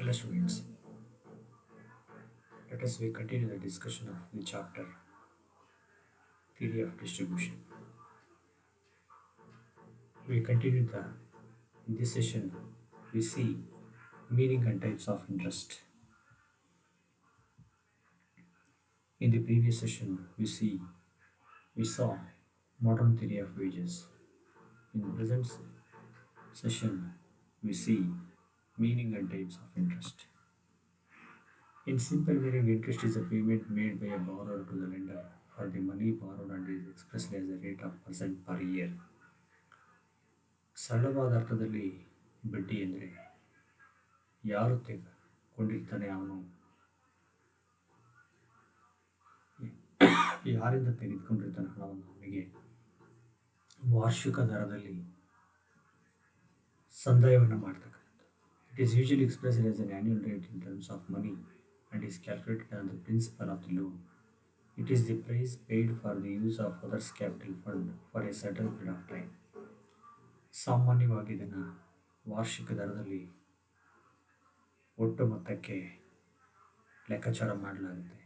Hello students, let us we continue the discussion of the chapter Theory of Distribution. We continue the in this session we see meaning and types of interest. In the previous session we saw modern theory of wages. In the present session we see meaning and types of interest. In simple meaning, interest is a payment made by a borrower to the lender for the money borrowed and is expressed as a rate of percent per year. ಸರಳವಾದ ಅರ್ಥದಲ್ಲಿ ಬಡ್ಡಿ ಅಂದರೆ ಯಾರು ತೆಗೆದುಕೊಂಡಿರ್ತಾನೆ ಅವನು ಯಾರಿಂದ ತೆಗೆದುಕೊಂಡಿರ್ತಾನೆ ಹಣವನ್ನು ಅವನಿಗೆ ವಾರ್ಷಿಕ ದರದಲ್ಲಿ ಸಂದಾಯವನ್ನು ಮಾಡ್ತಕ್ಕಂಥದ್ದು. It is usually expressed as an annual rate in terms of money and is calculated on the principal of the loan. It is the price paid for the use of others' capital fund for a certain period of time. ಸಾಮಾನ್ಯವಾಗಿ ಇದನ್ನು ವಾರ್ಷಿಕ ದರದಲ್ಲಿ ಒಟ್ಟು ಮೊತ್ತಕ್ಕೆ ಲೆಕ್ಕಾಚಾರ ಮಾಡಲಾಗುತ್ತೆ.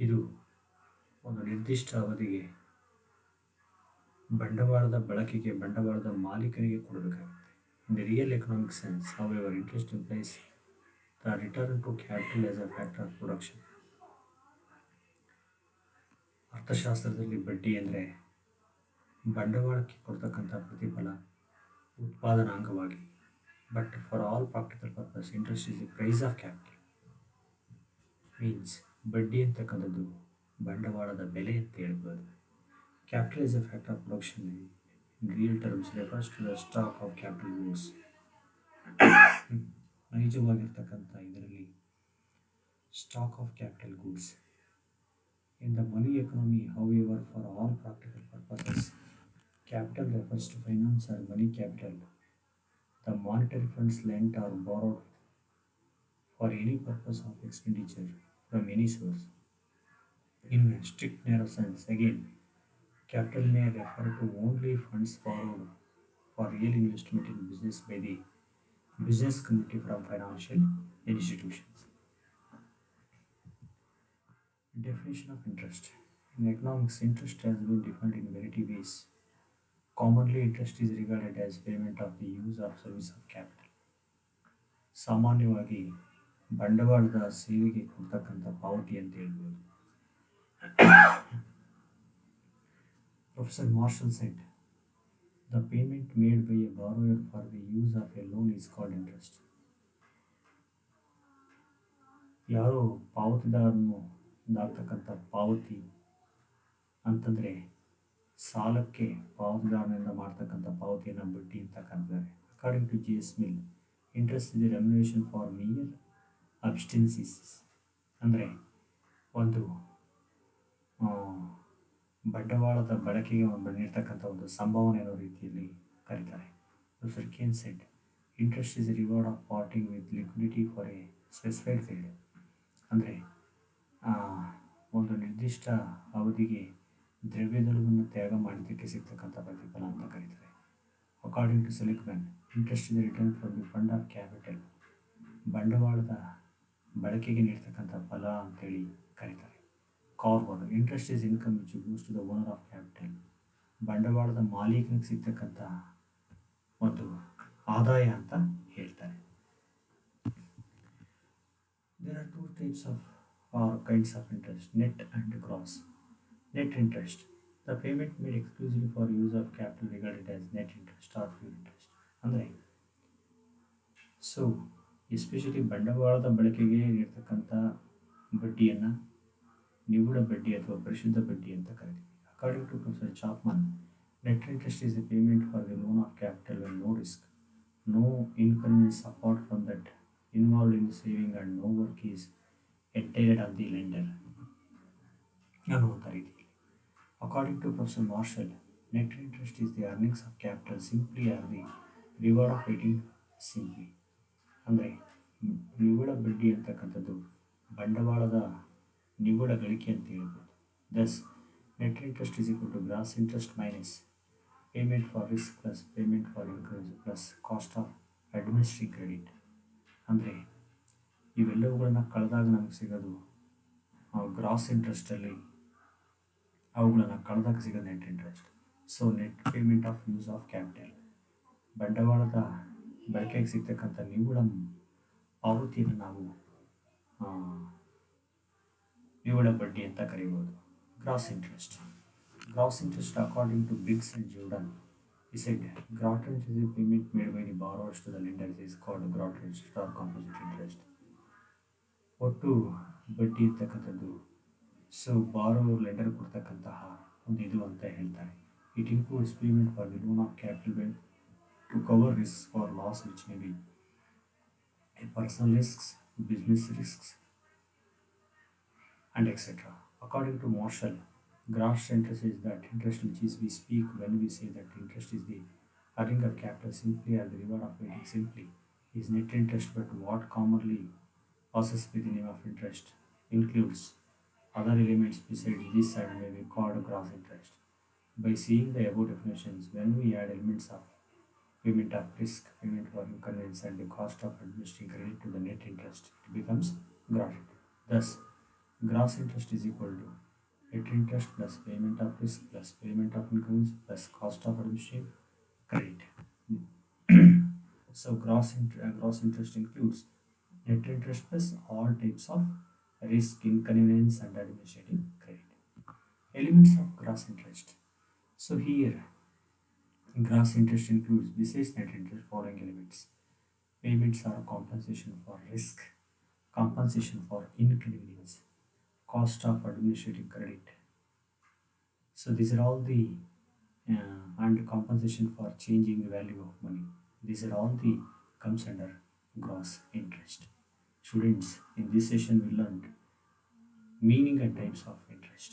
ಇದು ಒಂದು ನಿರ್ದಿಷ್ಟ ಅವಧಿಗೆ ಬಂಡವಾಳದ ಬಳಕೆಗೆ ಬಂಡವಾಳದ ಮಾಲೀಕನಿಗೆ ಕೊಡಬೇಕಾಗುತ್ತೆ. In the real economic sense, however, interest implies the return to capital as a factor of production. ಅರ್ಥಶಾಸ್ತ್ರದಲ್ಲಿ ಬಡ್ಡಿ ಅಂದರೆ ಬಂಡವಾಳಕ್ಕೆ ಕೊಡ್ತಕ್ಕಂಥ ಪ್ರತಿಫಲ ಉತ್ಪಾದನಾಂಗವಾಗಿ. But for all practical purpose interest is the price of capital. Means ಬಡ್ಡಿ ಅಂತಕ್ಕಂಥದ್ದು ಬಂಡವಾಳದ ಬೆಲೆ ಅಂತ ಹೇಳ್ಬೋದು. Capital is a factor of production in real terms refers to the stock of capital goods. ನೈಜವಾಗಿರ್ತಕ್ಕಂಥ ಇದರಲ್ಲಿ stock of capital goods. In the money economy, however, for all practical purposes, capital refers to finance or money capital, the monetary funds lent or borrowed for any purpose of expenditure from any source. In a strict narrow sense, again, capital may refer to only funds borrowed for real investment in business by the business community from financial institutions. Definition of interest. In economics, interest has been defined in variety ways. Commonly, interest is regarded as payment of the use of service of capital. ಸಾಮಾನ್ಯವಾಗಿ ಬಂಡವಾಳದ ಸೇವೆಗೆ ಕೊಡ್ತಕ್ಕಂಥ ಪಾವತಿ ಅಂತ ಹೇಳ್ಬೋದು. Professor Marshall said, the payment made by a borrower for the use of a loan is called interest. ಯಾರು ಪಾವತಿದಾರನು ದಾಗ್ತಕ್ಕಂಥ ಪಾವತಿ ಅಂತಂದರೆ ಸಾಲಕ್ಕೆ ಪಾವತಿದಾರನಿಂದ ಮಾಡ್ತಕ್ಕಂಥ ಪಾವತಿಯನ್ನು ಬಡ್ಡಿ ಅಂತ ಕರೀತಾರೆ. According to G S Mill, interest is remuneration for mere abstinence. ಅಂದರೆ ಒಂದು ಬಂಡವಾಳದ ಬಳಕೆಗೆ ನೀಡ್ತಕ್ಕಂಥ ಒಂದು ಸಂಭಾವನೆ ಅನ್ನೋ ರೀತಿಯಲ್ಲಿ ಕರೀತಾರೆ. Professor Keynes said, interest is reward of parting with liquidity for a specified period. ಅಂದರೆ ಒಂದು ನಿರ್ದಿಷ್ಟ ಅವಧಿಗೆ ದ್ರವ್ಯದಳವನ್ನು ತ್ಯಾಗ ಮಾಡಿದ್ದಕ್ಕೆ ಸಿಗ್ತಕ್ಕಂಥ ಪ್ರತಿಫಲ ಅಂತ ಕರೀತಾರೆ. According to Seligman, interest is return from the fund of capital. ಬಂಡವಾಳದ ಬಳಕೆಗೆ ನೀಡ್ತಕ್ಕಂಥ ಫಲ ಅಂತೇಳಿ ಕರೀತಾರೆ. Carver, interest is income which goes to the owner of capital. ಬಂಡವಾಳದ ಮಾಲೀಕನಿಗೆ ಸಿಗ್ತಕ್ಕಂಥ ಒಂದು ಆದಾಯ ಅಂತ ಹೇಳ್ತಾರೆ. There are two types of or kinds of interest, net and gross. Net interest, the payment made exclusively for use of capital regarded as net interest or pure interest. ಅಂದರೆ especially ಬಂಡವಾಳದ ಬಳಕೆಗೆ ನೀಡ್ತಕ್ಕಂಥ ಬಡ್ಡಿಯನ್ನು ನಿವ್ವಳ ಬಡ್ಡಿ ಅಥವಾ ಪರಿಶುದ್ಧ ಬಡ್ಡಿ ಅಂತ ಕರಿತೀವಿ. According to professor Chapman, net interest is a payment for the loan of capital when no risk, no inconvenience apart from that involved in saving and no work is entailed on the lender ಅನ್ನುವಂಥ ರೀತಿಯಲ್ಲಿ. According to professor Marshall, net interest is the earnings of capital simply or the reward of waiting simply. ಅಂದರೆ ನಿವ್ವಳ ಬಡ್ಡಿ ಅಂತಕ್ಕಂಥದ್ದು ಬಂಡವಾಳದ ನಿವ್ವಳ ಗಳಿಕೆ ಅಂತ ಹೇಳ್ಬೋದು. Thus net interest is equal to gross interest minus payment for risk plus payment for income plus cost of administering credit. ಅಂದರೆ ಇವೆಲ್ಲವುಗಳನ್ನ ಕಳೆದಾಗ ನಮಗೆ ಸಿಗೋದು ಗ್ರಾಸ್ ಇಂಟ್ರೆಸ್ಟಲ್ಲಿ ಅವುಗಳನ್ನು ಕಳೆದಾಗ ಸಿಗೋದು net interest. So net payment of use of capital, ಬಂಡವಾಳದ ಬಳಕೆಗೆ ಸಿಗ್ತಕ್ಕಂಥ ನಿವ್ವಳ ಪಾವತಿಯನ್ನು ನಾವು ಆ, ನಿವ್ವಳ ಬಡ್ಡಿ ಅಂತ ಕರೀಬೋದು. Gross interest. Gross interest, according to Biggs and Jordan, he said, gross interest is a payment made by the borrowers to the lenders is called gross interest or composite interest. ಒಟ್ಟು ಬಡ್ಡಿ ಇರ್ತಕ್ಕಂಥದ್ದು. ಸೊ ಬಾರೋವರ್ ಲೆಂಡರ್ ಕೊಡ್ತಕ್ಕಂತಹ ಒಂದು ಇದು ಅಂತ ಹೇಳ್ತಾರೆ. It includes payment for the loan of capital to cover risk for loss which may be a personal risks, business risks and etc. According to Marshall, gross interest is that interest which is we speak when we say that interest is the earning of capital simply as the reward of waiting simply is net interest, but what commonly passes by the name of interest includes other elements besides this and may be called gross interest. By seeing the above definitions, when we add elements of payment of risk, payment for inconvenience, and the cost of administering credit to the net interest, it becomes gross interest. Thus, gross interest is equal to net interest plus payment of risk plus payment of incomes plus cost of administering credit. So gross interest includes net interest plus all types of risk, inconvenience, and administrative credit. Elements of gross interest. So here, gross interest includes besides net interest following elements: payments or compensation for risk, compensation for inconvenience, cost of administrating credit. So these are all the and compensation for changing the value of money. These are all the comes under gross interest. Students, in this session we learned meaning and types of interest.